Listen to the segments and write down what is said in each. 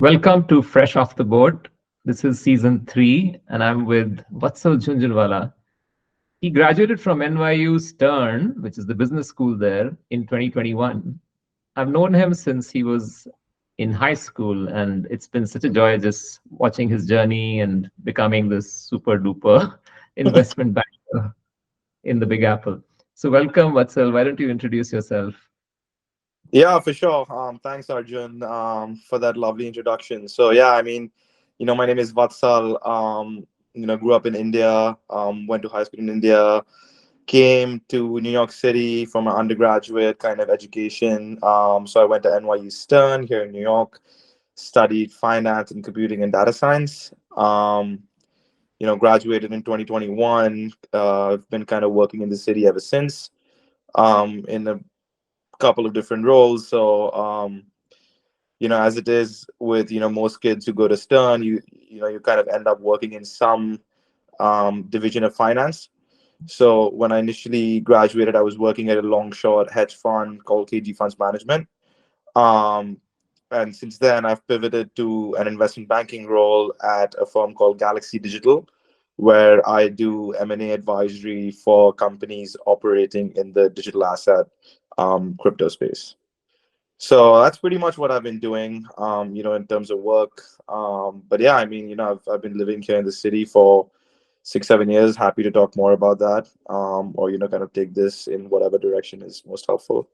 Welcome to Fresh Off the Boat. This is season 3, and I'm with Vatsal Jhunjhunwala. He graduated from NYU Stern, which is the business school there, in 2021. I've known him since he was in high school, and it's been such a joy just watching his journey and becoming this super duper investment banker in the Big Apple. So, welcome, Vatsal. Why don't you introduce yourself? Yeah, for sure. Thanks, Arjun, for that lovely introduction. So yeah, my name is Vatsal. Grew up in India. Went to high school in India. Came to New York City for my undergraduate kind of education. So I went to NYU Stern here in New York. Studied finance and computing and data science. Graduated in 2021. I've been kind of working in the city ever since. In a couple of different roles. So, as it is with most kids who go to Stern, you kind of end up working in some division of finance. So when I initially graduated, I was working at a long short hedge fund called KG Funds Management. Um, and since then, I've pivoted to an investment banking role at a firm called Galaxy Digital, where I do M&A advisory for companies operating in the digital asset crypto space. So that's pretty much what I've been doing, in terms of work. But yeah, I've been living here in the city for 6, 7 years. Happy to talk more about that, or kind of take this in whatever direction is most helpful.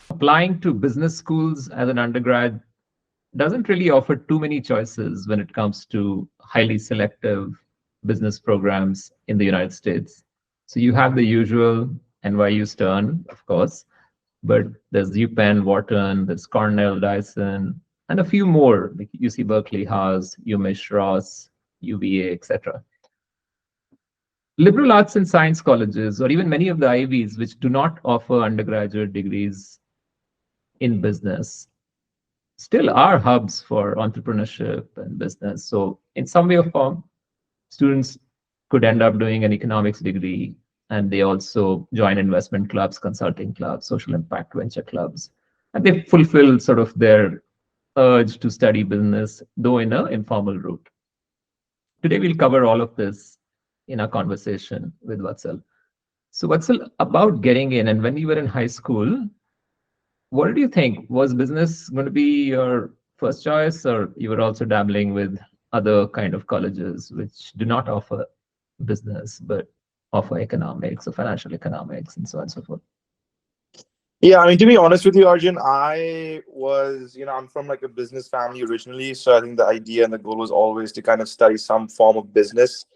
Applying to business schools as an undergrad doesn't really offer too many choices when it comes to highly selective business programs in the United States. So you have the usual NYU Stern, of course, but there's UPenn, Wharton, there's Cornell, Dyson, and a few more like UC Berkeley, Haas, UMich, Ross, UVA, etc. Liberal arts and science colleges, or even many of the Ivies, which do not offer undergraduate degrees in business, still are hubs for entrepreneurship and business. So, in some way or form, students could end up doing an economics degree, and they also join investment clubs, consulting clubs, social impact venture clubs, and they fulfill sort of their urge to study business, though in an informal route. Today, we'll cover all of this in our conversation with Vatsal. So, Vatsal, about getting in, and when you were in high school, what did you think? Was business going to be your first choice, or you were also dabbling with other kind of colleges which do not offer business but offer economics or financial economics and so on and so forth? Yeah, to be honest with you, Arjun, I'm from like a business family originally, so I think the idea and the goal was always to kind of study some form of business.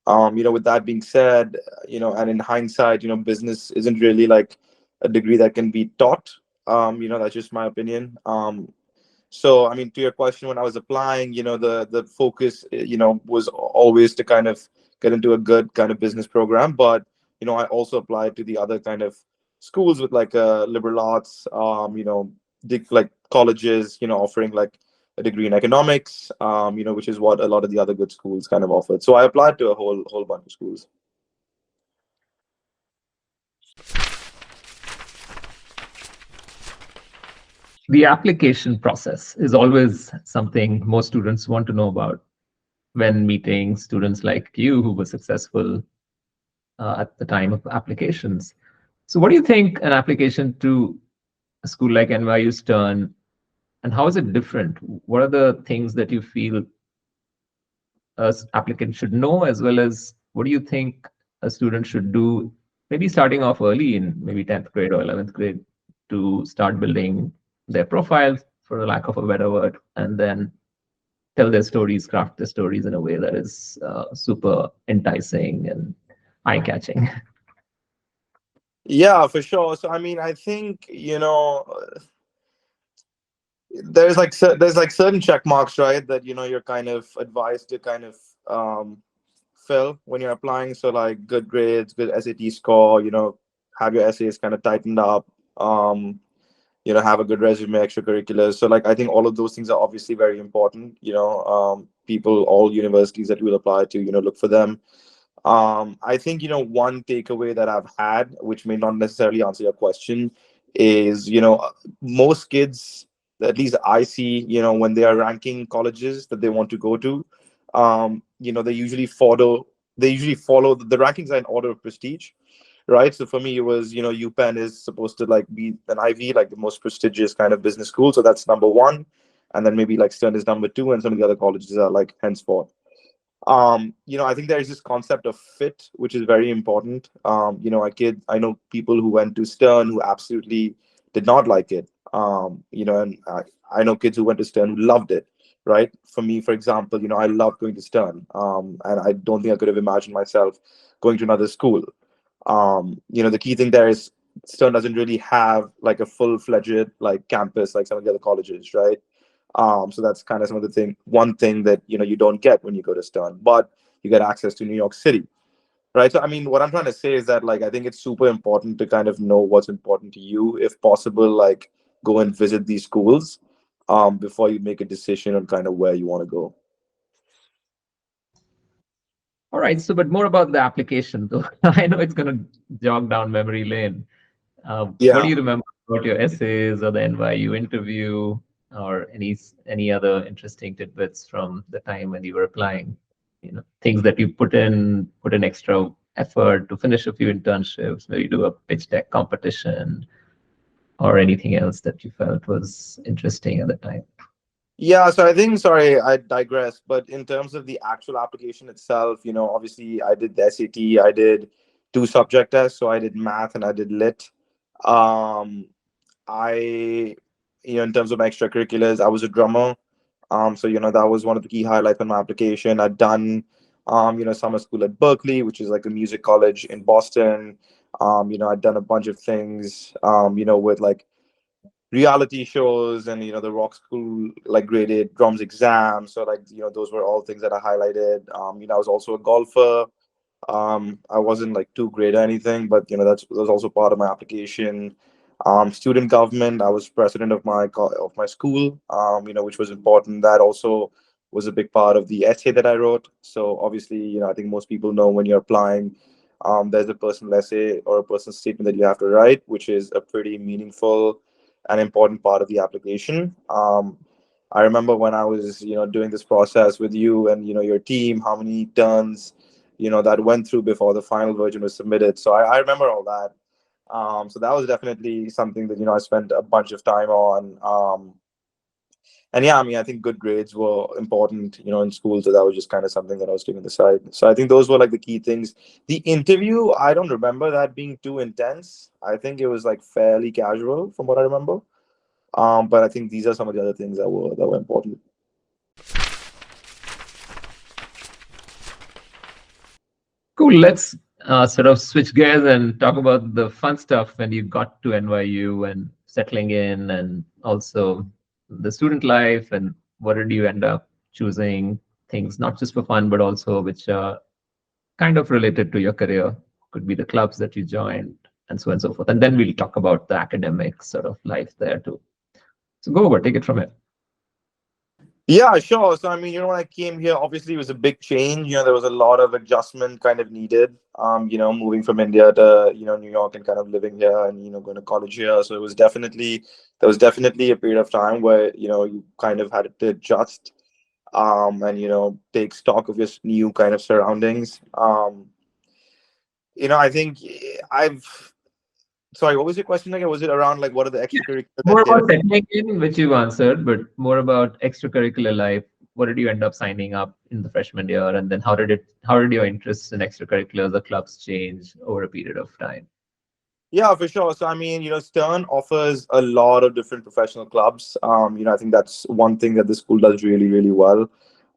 With that being said, and in hindsight, business isn't really like a degree that can be taught. That's just my opinion. So, to your question, when I was applying, the focus, was always to kind of get into a good kind of business program. But, I also applied to the other kind of schools with like liberal arts, like colleges, offering like a degree in economics, which is what a lot of the other good schools kind of offered. So I applied to a whole bunch of schools. The application process is always something most students want to know about when meeting students like you who were successful at the time of applications. So, what do you think an application to a school like NYU Stern, and how is it different? What are the things that you feel a applicant should know, as well as what do you think a student should do, maybe starting off early in maybe 10th grade or 11th grade to start building their profile, for the lack of a better word, and then tell their stories, craft their stories in a way that is super enticing and eye-catching. Yeah, for sure. So I think there's like certain check marks, right, that you're kind of advised to kind of fill when you're applying. So like good grades, good SAT score, have your essays kind of tightened up, have a good resume, extracurriculars. So like I think all of those things are obviously very important. People, all universities that you will apply to, look for them. I think, one takeaway that I've had, which may not necessarily answer your question, is, most kids, at least I see, when they are ranking colleges that they want to go to, they usually follow the rankings are in order of prestige, right? So for me, it was, UPenn is supposed to like be an Ivy, like the most prestigious kind of business school. So that's number one. And then maybe like Stern is number two, and some of the other colleges are like henceforth. I think there is this concept of fit, which is very important. I know people who went to Stern who absolutely did not like it. And I know kids who went to Stern who loved it, right? For me, for example, I loved going to Stern, and I don't think I could have imagined myself going to another school. The key thing there is Stern doesn't really have like a full-fledged like campus like some of the other colleges, right? So that's kind of one thing that you don't get when you go to Stern, but you get access to New York City, right? So I mean, what I'm trying to say is that like I think it's super important to kind of know what's important to you, if possible, like go and visit these schools before you make a decision on kind of where you want to go. All right. So, but more about the application, though. I know it's going to jog down memory lane. What do Yeah. you remember about your essays or the NYU interview, or any other interesting tidbits from the time when you were applying? Things that you put in extra effort to finish a few internships, maybe do a pitch deck competition, or anything else that you felt was interesting at the time. Yeah, so I think, sorry, I digress, but in terms of the actual application itself, obviously I did the SAT, I did two subject tests, so I did math and I did lit. Um, I, in terms of my extracurriculars, I was a drummer. So that was one of the key highlights on my application. I'd done, summer school at Berkeley, which is like a music college in Boston. I'd done a bunch of things, with like reality shows and the rock school like graded drums exams. So like those were all things that I highlighted. I was also a golfer. I wasn't like too great at anything, but that was also part of my application. Student government, I was president of my school, which was important. That also was a big part of the essay that I wrote. So obviously, I think most people know when you're applying, there's a personal essay or a personal statement that you have to write, which is a pretty meaningful and important part of the application. I remember when I was, doing this process with you and your team, how many turns that went through before the final version was submitted. So I remember all that. So that was definitely something that I spent a bunch of time on. And yeah, I mean, I think good grades were important, in school. So that was just kind of something that I was doing on the side. So I think those were like the key things. The interview, I don't remember that being too intense. I think it was like fairly casual from what I remember. But I think these are some of the other things that were important. Cool. Let's sort of switch gears and talk about the fun stuff when you got to NYU and settling in, and also the student life, and what did you end up choosing things not just for fun, but also which are kind of related to your career. Could be the clubs that you joined, and so on and so forth. And then we'll talk about the academic sort of life there too. So go over, take it from here. Yeah, sure. So I mean, when I came here, obviously it was a big change. There was a lot of adjustment kind of needed. Moving from India to New York and kind of living here and going to college here. So there was definitely a period of time where you kind of had to adjust, and take stock of your new kind of surroundings. I think I've sorry, what was your question again? Was it around like what are the extracurriculars More that did? about settling in, which you've answered, but more about extracurricular life. What did you end up signing up in the freshman year, and then how did your interests in extracurriculars or clubs change over a period of time? Yeah, for sure. So I mean, Stern offers a lot of different professional clubs. I think that's one thing that the school does really, really well.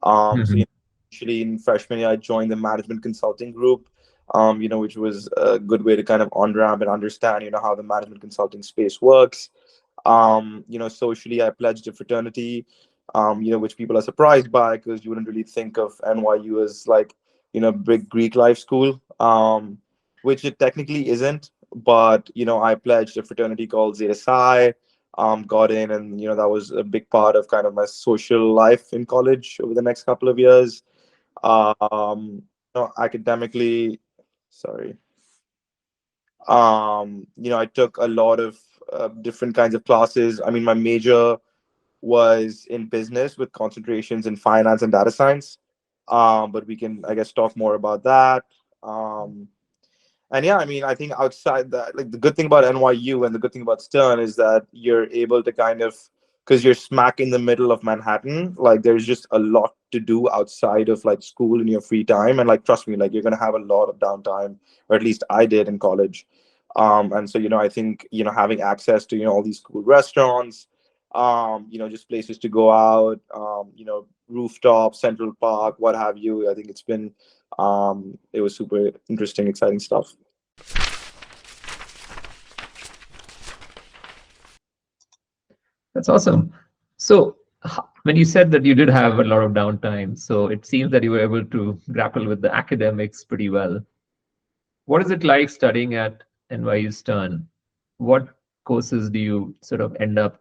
So Mhm. initially in freshman year, I joined the management consulting group, which was a good way to kind of on ramp and understand, how the management consulting space works. Socially, I pledged a fraternity, which people are surprised by because you wouldn't really think of NYU as like, big Greek life school, which it technically isn't. But I pledged a fraternity called Zeta Psi, got in, and that was a big part of kind of my social life in college over the next couple of years. Um, academically, sorry, I took a lot of different kinds of classes. I mean, my major was in business with concentrations in finance and data science. But we can, I guess, talk more about that. Um, and yeah, I mean, I think outside that, like the good thing about NYU and the good thing about Stern is that you're able to kind of, because you're smack in the middle of Manhattan, like there's just a lot to do outside of like school in your free time. And like, trust me, like you're going to have a lot of downtime, or at least I did in college. And so, I think, having access to, all these cool restaurants, just places to go out, rooftop, Central Park, what have you. I think it was super interesting, exciting stuff. That's awesome. So, when you said that you did have a lot of downtime, so it seems that you were able to grapple with the academics pretty well. What is it like studying at NYU Stern? What courses do you sort of end up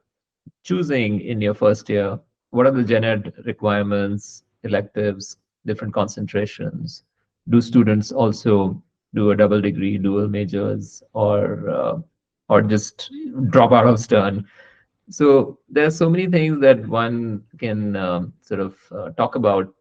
choosing in your first year? What are the gen ed requirements, electives, different concentrations? Do students also do a double degree, dual majors, or just drop out of Stern? So there's so many things that one can sort of talk about,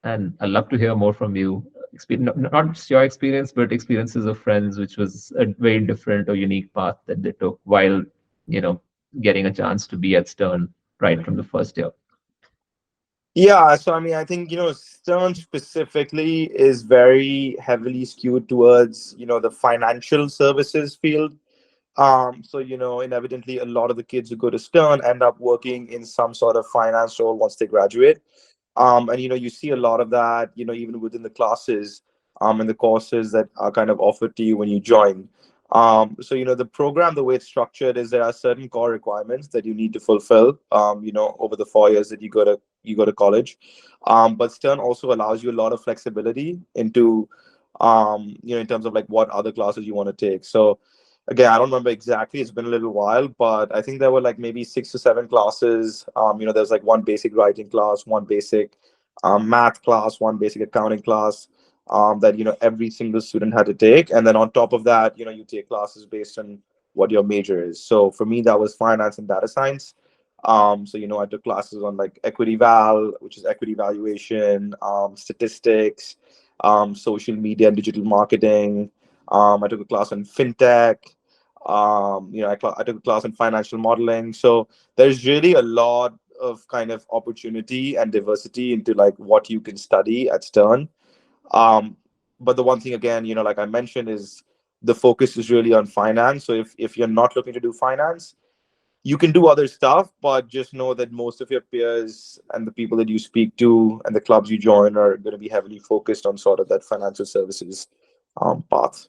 and I'd love to hear more from you. Not just your experience, but experiences of friends, which was a very different or unique path that they took while, you know, getting a chance to be at Stern right from the first year. Yeah, so I mean, I think, Stern specifically is very heavily skewed towards, the financial services field. So, inevitably, a lot of the kids who go to Stern end up working in some sort of finance role once they graduate. And you see a lot of that, even within the classes, and the courses that are kind of offered to you when you join. So the program, the way it's structured is there are certain core requirements that you need to fulfill, over the 4 years that you go to college. But Stern also allows you a lot of flexibility into, in terms of like what other classes you want to take. So again, I don't remember exactly, it's been a little while, but I think there were like maybe 6 to 7 classes. There's like one basic writing class, one basic math class, one basic accounting class, that every single student had to take. And then on top of that, you take classes based on what your major is. So for me, that was finance and data science. So I took classes on like equity val, which is equity valuation, statistics, social media and digital marketing. I took a class on fintech. I took a class in financial modeling. So there's really a lot of kind of opportunity and diversity into like what you can study at Stern. Um, but the one thing again, like I mentioned, is the focus is really on finance. So if you're not looking to do finance, you can do other stuff, but just know that most of your peers and the people that you speak to and the clubs you join are going to be heavily focused on sort of that financial services path.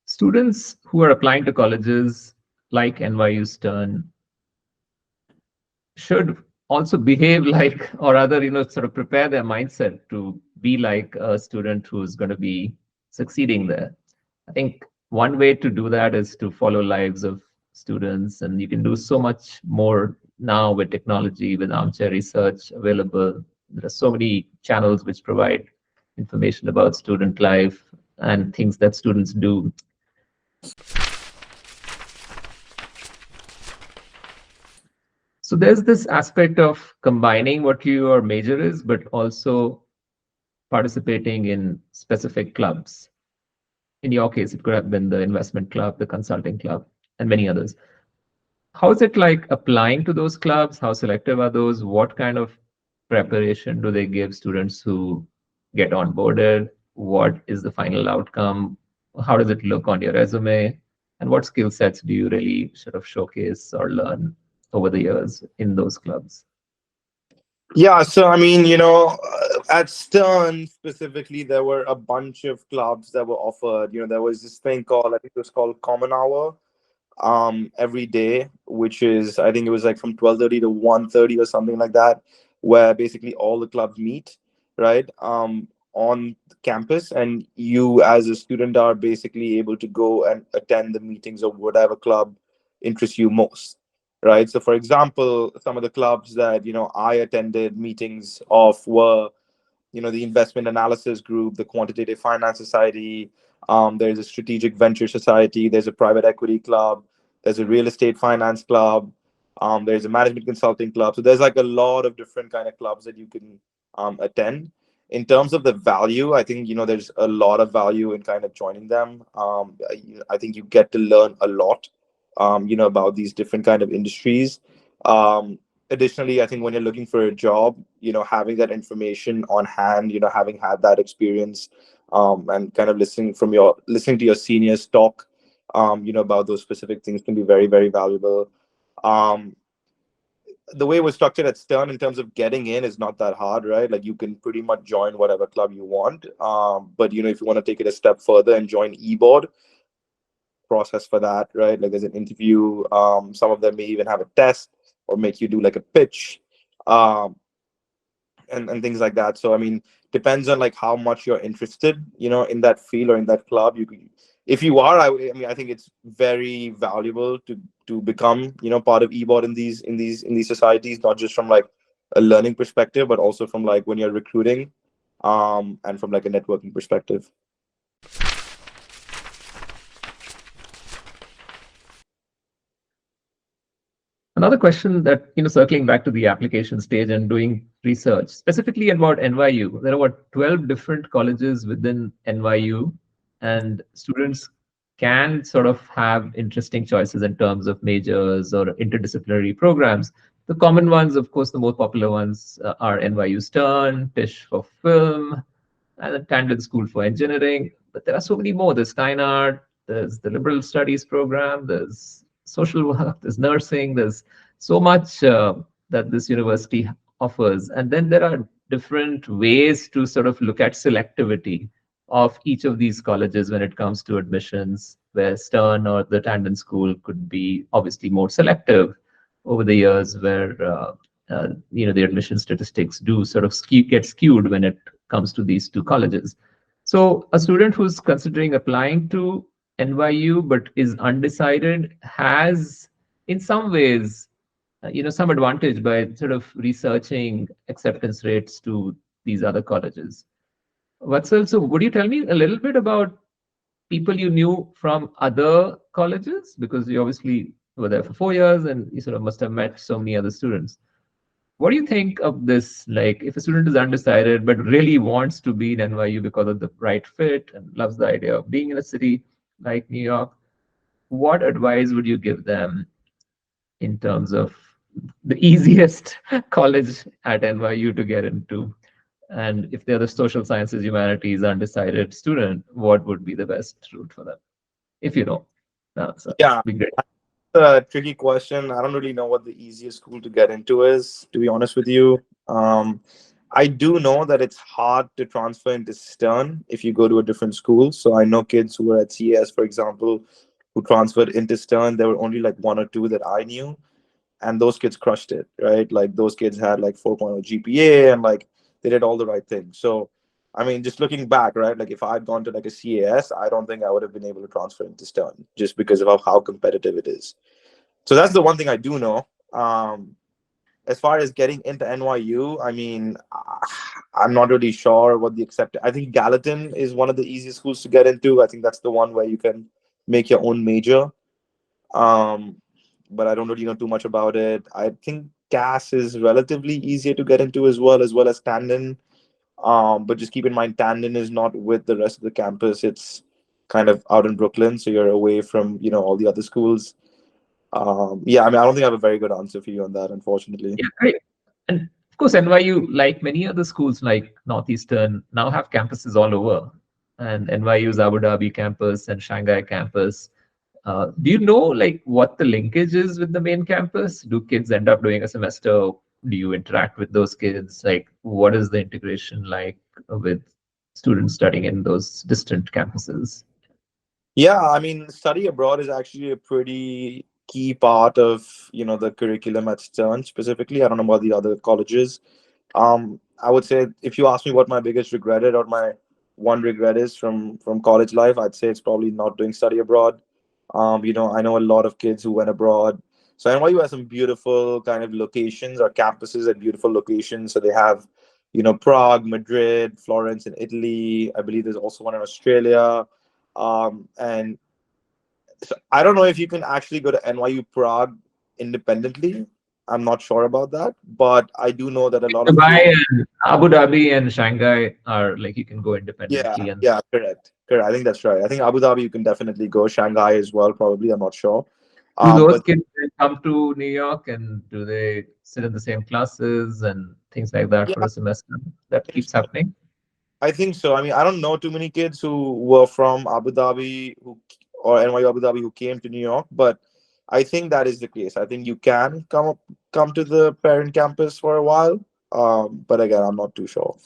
Students who are applying to colleges like NYU Stern should also behave like, or rather, sort of prepare their mindset to be like a student who's going to be succeeding there. I think one way to do that is to follow lives of students, and you can do so much more now with technology, with armchair research available. There are so many channels which provide information about student life and things that students do. So there's this aspect of combining what your major is, but also participating in specific clubs. In your case, it could have been the investment club, the consulting club, and many others. How is it like applying to those clubs? How selective are those? What kind of preparation do they give students who get onboarded? What is the final outcome? How does it look on your resume? And what skill sets do you really sort of showcase or learn over the years in those clubs? Yeah, so I mean, at Stern specifically, there were a bunch of clubs that were offered. There was this thing called, I think it was called Common Hour, every day, which is, I think it was like from 12:30 to 1:30 or something like that, where basically all the clubs meet, right? On campus, and you as a student are basically able to go and attend the meetings of whatever club interests you most. right? So for example, some of the clubs that I attended meetings of were the investment analysis group, the quantitative finance society, there's a strategic venture society, there's a private equity club, there's a real estate finance club, there's a management consulting club. So there's like a lot of different kind of clubs that you can attend. In terms of the value, I think there's a lot of value in kind of joining them. I think you get to learn a lot about these different kind of industries. Additionally, I think when you're looking for a job, having that information on hand, having had that experience, and kind of listening to your seniors talk, about those specific things can be very, very valuable. um the way we're structured at Stern in terms of getting in is not that hard, right? Like you can pretty much join whatever club you want. But if you want to take it a step further and join eBoard, process for that, right? Like there's an interview. Some of them may even have a test or make you do like a pitch, um, and things like that. So I mean, depends on like how much you're interested, in that field or in that club. You can, if you are, I mean, I think it's very valuable to become, part of eBoard in these societies, not just from like a learning perspective, but also from like when you're recruiting, and from like a networking perspective. Another question that, circling back to the application stage and doing research, specifically about NYU, there are what, 12 different colleges within NYU, and students can sort of have interesting choices in terms of majors or interdisciplinary programs. The common ones, of course, the most popular ones are NYU Stern, Tisch for Film, and the Tandon School for Engineering. But there are so many more. There's Fine Art, there's the Liberal Studies program, there's social work, there's nursing, there's so much that this university offers. And then there are different ways to sort of look at selectivity of each of these colleges when it comes to admissions, where Stern or the Tandon School could be obviously more selective over the years, where the admission statistics do sort of get skewed when it comes to these two colleges. So a student who's considering applying to NYU but is undecided has, in some ways, some advantage by sort of researching acceptance rates to these other colleges. Vatsal, so would you tell me a little bit about people you knew from other colleges? Because you obviously were there for 4 years and you sort of must have met so many other students. What do you think of this? Like, if a student is undecided but really wants to be in NYU because of the right fit and loves the idea of being in a city like New York, what advice would you give them in terms of the easiest college at NYU to get into? And if they're the social sciences, humanities, undecided student, what would be the best route for them? If you know, so Yeah, be great. a tricky question. I don't really know what the easiest school to get into is, to be honest with you. I do know that it's hard to transfer into Stern if you go to a different school. So I know kids who were at CAS, for example, who transferred into Stern. There were only like one or two that I knew, and those kids crushed it, right? Like those kids had like 4.0 GPA and like they did all the right things. So I mean, just looking back, right? Like if I had gone to like a CAS, I don't think I would have been able to transfer into Stern just because of how competitive it is. So that's the one thing I do know. As far as getting into NYU, I mean, I'm not really sure what the accept. I think Gallatin is one of the easiest schools to get into. I think that's the one where you can make your own major. Um, but I don't really know too much about it. I think Cass is relatively easier to get into as well as Tandon. But just keep in mind, Tandon is not with the rest of the campus. It's kind of out in Brooklyn, so you're away from all the other schools. Yeah, I mean, I don't think I have a very good answer for you on that, unfortunately. Yeah, great. And of course, NYU, like many other schools like Northeastern, now have campuses all over. And NYU's Abu Dhabi campus and Shanghai campus. Do you know like what the linkage is with the main campus? Do kids end up doing a semester? Do you interact with those kids? Like, what is the integration like with students studying in those distant campuses? Yeah, I mean, study abroad is actually a pretty key part of the curriculum at Stern specifically. I don't know about the other colleges. I would say if you ask me what my biggest regret is or my one regret is from college life, I'd say it's probably not doing study abroad. I know a lot of kids who went abroad, So NYU has some beautiful kind of locations or campuses at beautiful locations. So they have, Prague, Madrid, Florence in Italy. I believe there's also one in Australia. And so I don't know if you can actually go to NYU Prague independently. I'm not sure about that, but I do know that a lot of kids. Dubai and Abu Dhabi and Shanghai are like you can go Yeah, independently, and yeah, correct, correct. I think that's right. I think Abu Dhabi you can definitely go. Shanghai as well, probably. I'm not sure. do those But kids then come to New York and do they sit in the same classes and things like that for yeah, a semester? That keeps happening. I think so. I mean, I don't know too many kids who were from Abu Dhabi or NYU Abu Dhabi who came to New York, but I think that is the case. I think you can come to the parent campus for a while. But again, I'm not too sure.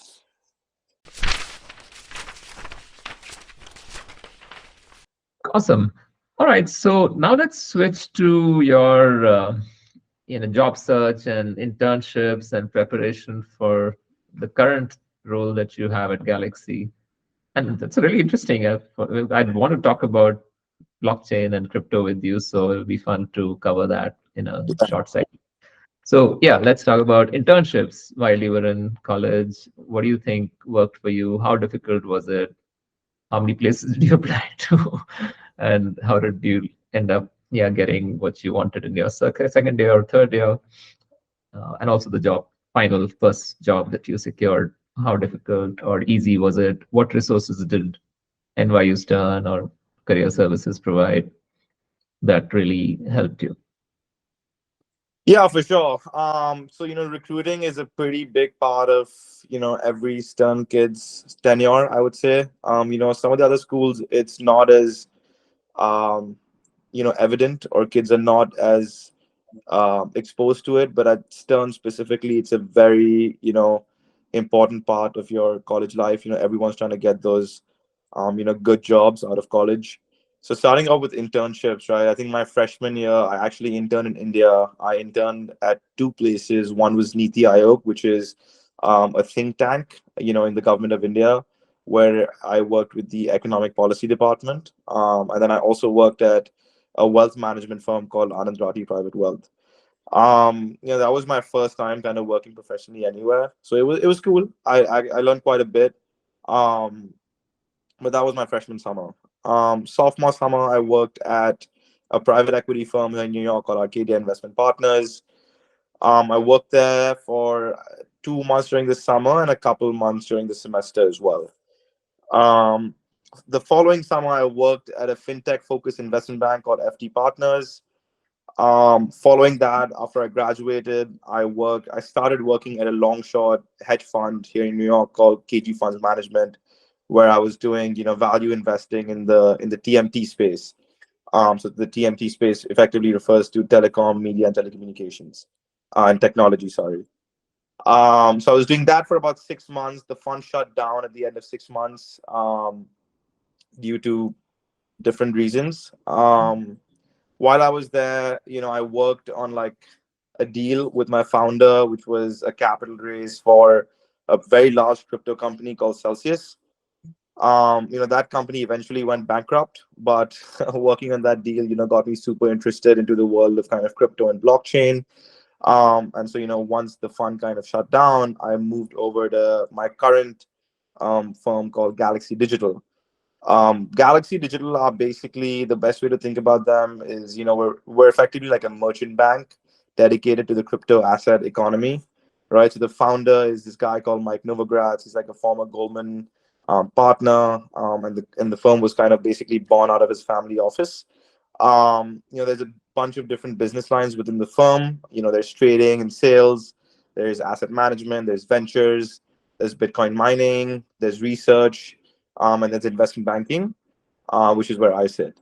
Awesome. All right, so now let's switch to your job search and internships and preparation for the current role that you have at Galaxy. And that's really interesting. I'd want to talk about blockchain and crypto with you, so it'll be fun to cover that in a short segment. So yeah, let's talk about internships while you were in college. What do you think worked for you? How difficult was it? How many places did you apply to? And how did you end up getting what you wanted in your second year or third year? And also the final first job that you secured. How difficult or easy was it? What resources did NYU Stern or Career Services provide that really helped you? Yeah, for sure. So recruiting is a pretty big part of every Stern kid's tenure, I would say. Some of the other schools, it's not as um, evident, or kids are not as exposed to it. But at Stern specifically, it's a very important part of your college life. Everyone's trying to get those good jobs out of college. So starting off with internships, right? I think my freshman year, I actually interned in India. I interned at two places. One was Niti Aayog, which is a think tank, in the government of India, where I worked with the economic policy department. And then I also worked at a wealth management firm called Anand Rathi Private Wealth. That was my first time kind of working professionally anywhere. So it was cool. I learned quite a bit. Um, but that was my freshman summer. Sophomore summer, I worked at a private equity firm here in New York called Arcadia Investment Partners. I worked there for 2 months during the summer and a couple months during the semester as well. Um, the following summer, I worked at a fintech-focused investment bank called FT Partners. Following that, after I graduated, I started working at a long short hedge fund here in New York called KG Funds Management, where I was doing, value investing in the TMT space. So the TMT space effectively refers to telecom, media, and telecommunications, and technology. Sorry. So I was doing that for about 6 months. The fund shut down at the end of 6 months, due to different reasons. While I was there, I worked on like a deal with my founder, which was a capital raise for a very large crypto company called Celsius. That company eventually went bankrupt, but working on that deal, got me super interested into the world of kind of crypto and blockchain. And so, once the fund kind of shut down, I moved over to my current firm called Galaxy Digital. Galaxy Digital are basically, the best way to think about them is, we're effectively like a merchant bank dedicated to the crypto asset economy, right? So the founder is this guy called Mike Novogratz. He's like a former Goldman partner, and the firm was kind of basically born out of his family office. There's a bunch of different business lines within the firm. There's trading and sales, there's asset management, there's ventures, there's Bitcoin mining, there's research, and there's investment banking, which is where I sit.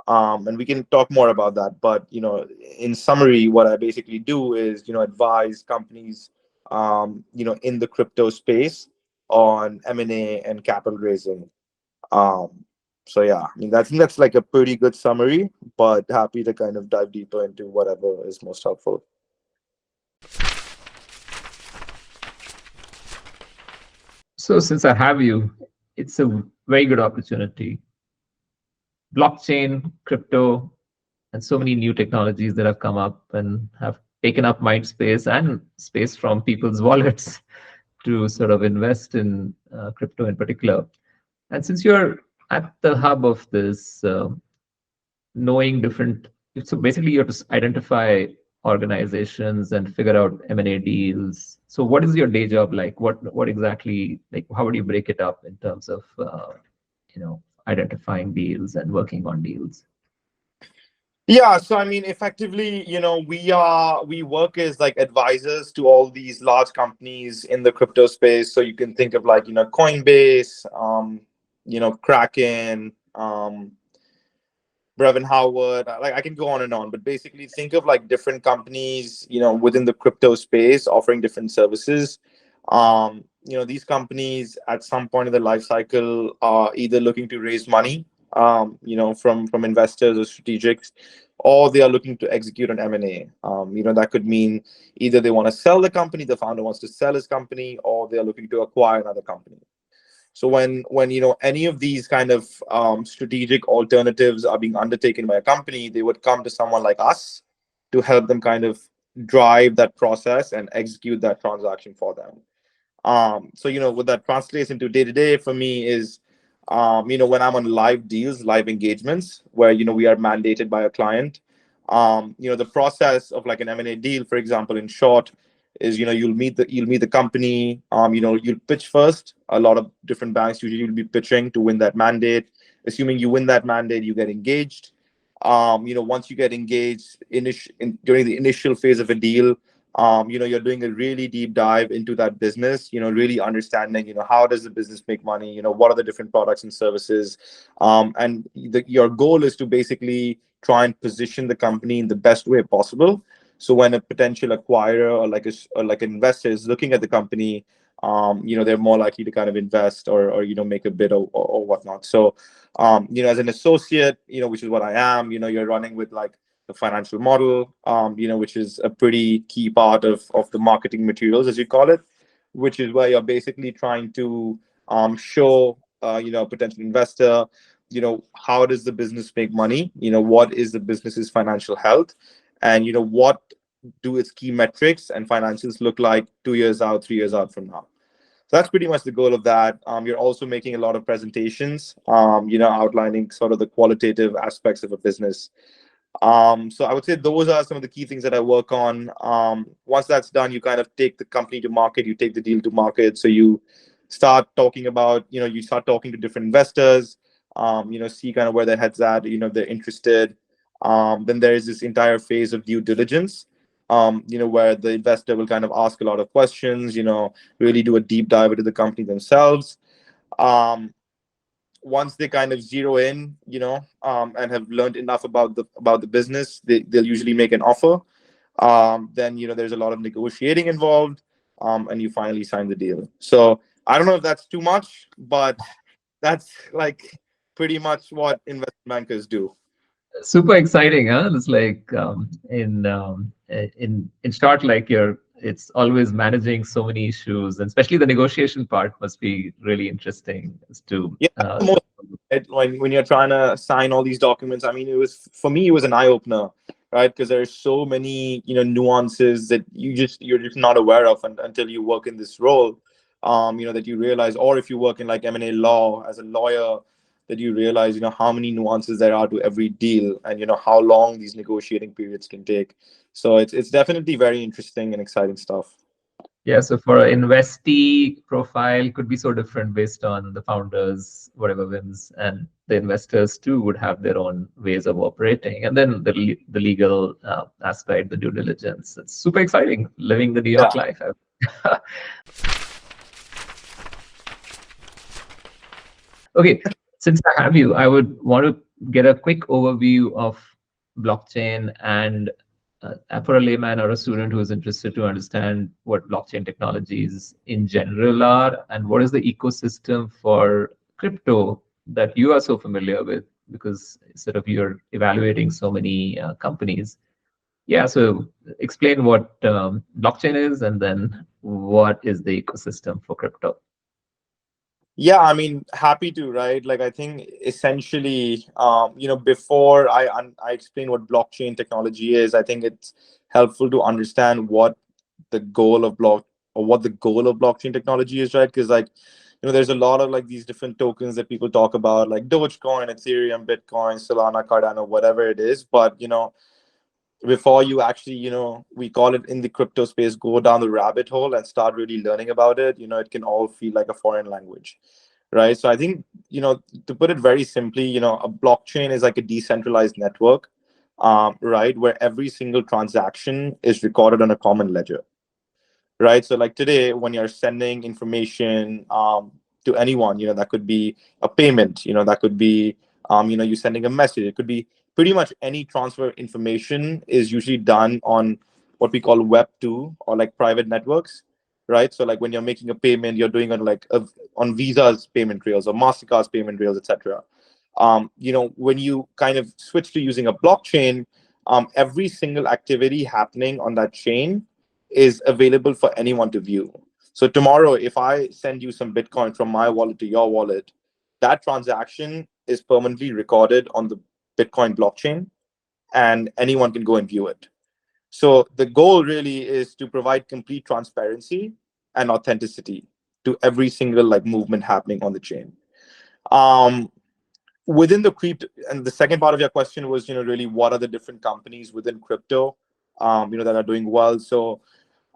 And we can talk more about that. But in summary, what I basically do is advise companies, in the crypto space on M&A and capital raising. Um, so yeah, I mean, I think that's like a pretty good summary. But happy to kind of dive deeper into whatever is most helpful. So since I have you, it's a very good opportunity. Blockchain, crypto, and so many new technologies that have come up and have taken up mind space and space from people's wallets to sort of invest in crypto in particular. And since you're at the hub of this, knowing different, so basically you have to identify organizations and figure out M&A deals. So what is your day job like? What exactly, like, how would you break it up in terms of, identifying deals and working on deals? Yeah, so I mean, effectively, we work as like advisors to all these large companies in the crypto space. So you can think of like, Coinbase, Kraken, Brevin Howard. Like I can go on and on, but basically think of like different companies, within the crypto space offering different services. These companies at some point in the life cycle are either looking to raise money, from investors or strategics, or they are looking to execute an M&A. That could mean either they want to sell the company, the founder wants to sell his company, or they are looking to acquire another company. So when any of these kind of strategic alternatives are being undertaken by a company, they would come to someone like us to help them kind of drive that process and execute that transaction for them. So what that translates into day to day for me is, when I'm on live deals, live engagements, where we are mandated by a client. The process of like an M&A deal, for example, in short, is you'll meet the company. You'll pitch first. A lot of different banks usually will be pitching to win that mandate. Assuming you win that mandate, you get engaged. Once you get engaged, during the initial phase of a deal, you're doing a really deep dive into that business, really understanding, how does the business make money, what are the different products and services. And your goal is to basically try and position the company in the best way possible. So when a potential acquirer or like an investor is looking at the company, they're more likely to kind of invest or make a bid or whatnot. So, as an associate, which is what I am, you're running with like the financial model, which is a pretty key part of the marketing materials, as you call it, which is where you're basically trying to show, a potential investor, how does the business make money? What is the business's financial health? And, what do its key metrics and financials look like 2 years out, 3 years out from now? So that's pretty much the goal of that. You're also making a lot of presentations, outlining sort of the qualitative aspects of a business. So I would say those are some of the key things that I work on. Once that's done, you kind of take the company to market, you take the deal to market. So you start talking about, you start talking to different investors, see kind of where their heads at, they're interested. Then there is this entire phase of due diligence, where the investor will kind of ask a lot of questions, really do a deep dive into the company themselves. Once they kind of zero in, and have learned enough about the business, they'll usually make an offer. Then there's a lot of negotiating involved, and you finally sign the deal. So I don't know if that's too much, but that's like pretty much what investment bankers do. Super exciting, huh? It's like, in short, like it's always managing so many issues, and especially the negotiation part must be really interesting as to Yeah, when you're trying to sign all these documents, I mean, for me, it was an eye opener, right? Because there's so many, nuances that you're just not aware of until you work in this role. That you realize, or if you work in like M&A law as a lawyer, that you realize, how many nuances there are to every deal, and how long these negotiating periods can take. So it's definitely very interesting and exciting stuff. Yeah, so for an investee profile could be so different based on the founders, whatever whims, and the investors too would have their own ways of operating. And then the legal aspect, the due diligence. It's super exciting living the New York life. Okay, since I have you, I would want to get a quick overview of blockchain and for a layman or a student who is interested to understand what blockchain technologies in general are and what is the ecosystem for crypto that you are so familiar with, because sort of you're evaluating so many companies. Yeah, so explain what blockchain is and then what is the ecosystem for crypto. Yeah, I mean, happy to, right? Like, I think essentially, before I explain what blockchain technology is, I think it's helpful to understand the goal of what the goal of blockchain technology is, right? Because like, there's a lot of like these different tokens that people talk about, like Dogecoin, Ethereum, Bitcoin, Solana, Cardano, whatever it is. But before you actually, we call it in the crypto space, go down the rabbit hole and start really learning about it, it can all feel like a foreign language, right? So I think, to put it very simply, a blockchain is like a decentralized network, right, where every single transaction is recorded on a common ledger, right? So like today, when you're sending information to anyone, that could be a payment, that could be you sending a message. It could be pretty much any transfer of information is usually done on what we call Web2 or like private networks, right? So like when you're making a payment, you're doing on like on Visa's payment rails or Mastercard's payment rails, etc. When you kind of switch to using a blockchain, every single activity happening on that chain is available for anyone to view. So tomorrow, if I send you some Bitcoin from my wallet to your wallet, that transaction is permanently recorded on the Bitcoin blockchain, and anyone can go and view it. So the goal really is to provide complete transparency and authenticity to every single like movement happening on the chain. Um, Within the crypto, and the second part of your question was, really what are the different companies within crypto, that are doing well. So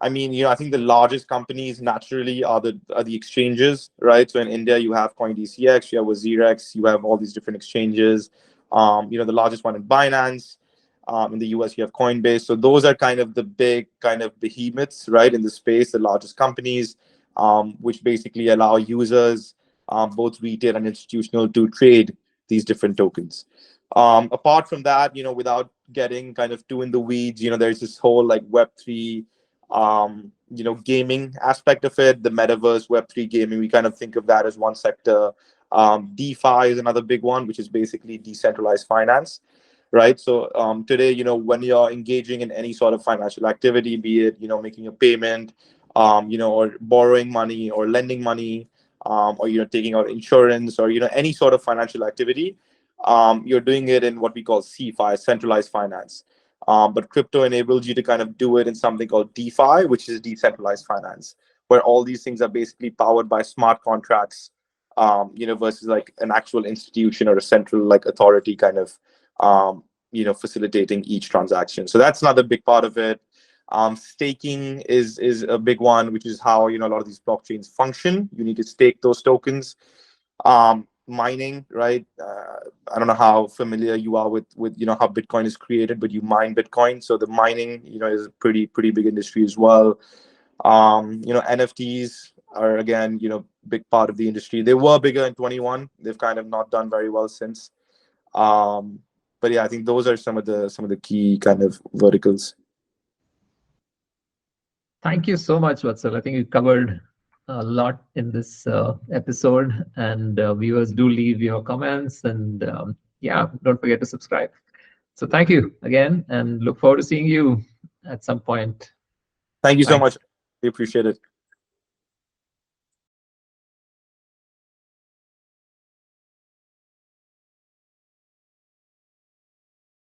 I mean, I think the largest companies naturally are the exchanges, right? So in India, you have CoinDCX, you have WazirX, you have all these different exchanges. The largest one in Binance. In the US, you have Coinbase. So those are kind of the big kind of behemoths, right, in the space, the largest companies, which basically allow users, both retail and institutional, to trade these different tokens. Apart from that, without getting kind of too in the weeds, there's this whole like Web3, gaming aspect of it, the metaverse, Web3 gaming. We kind of think of that as one sector. DeFi is another big one, which is basically decentralized finance, right? So today, when you're engaging in any sort of financial activity, be it, making a payment, or borrowing money or lending money, or, taking out insurance or, any sort of financial activity, you're doing it in what we call CFI, centralized finance. But crypto enables you to kind of do it in something called DeFi, which is decentralized finance, where all these things are basically powered by smart contracts, versus like an actual institution or a central like authority kind of, facilitating each transaction. So that's another big part of it. Staking is a big one, which is how, a lot of these blockchains function. You need to stake those tokens. Mining, right? I don't know how familiar you are with how Bitcoin is created, but you mine Bitcoin. So the mining, is a pretty big industry as well. NFTs are again, big part of the industry. They were bigger in 21. They've kind of not done very well since. But yeah, I think those are some of the key kind of verticals. Thank you so much, Vatsal. I think you covered a lot in this episode, and viewers, do leave your comments, and yeah, don't forget to subscribe. So thank you again, and look forward to seeing you at some point. Thank you so Thanks. much. We appreciate it.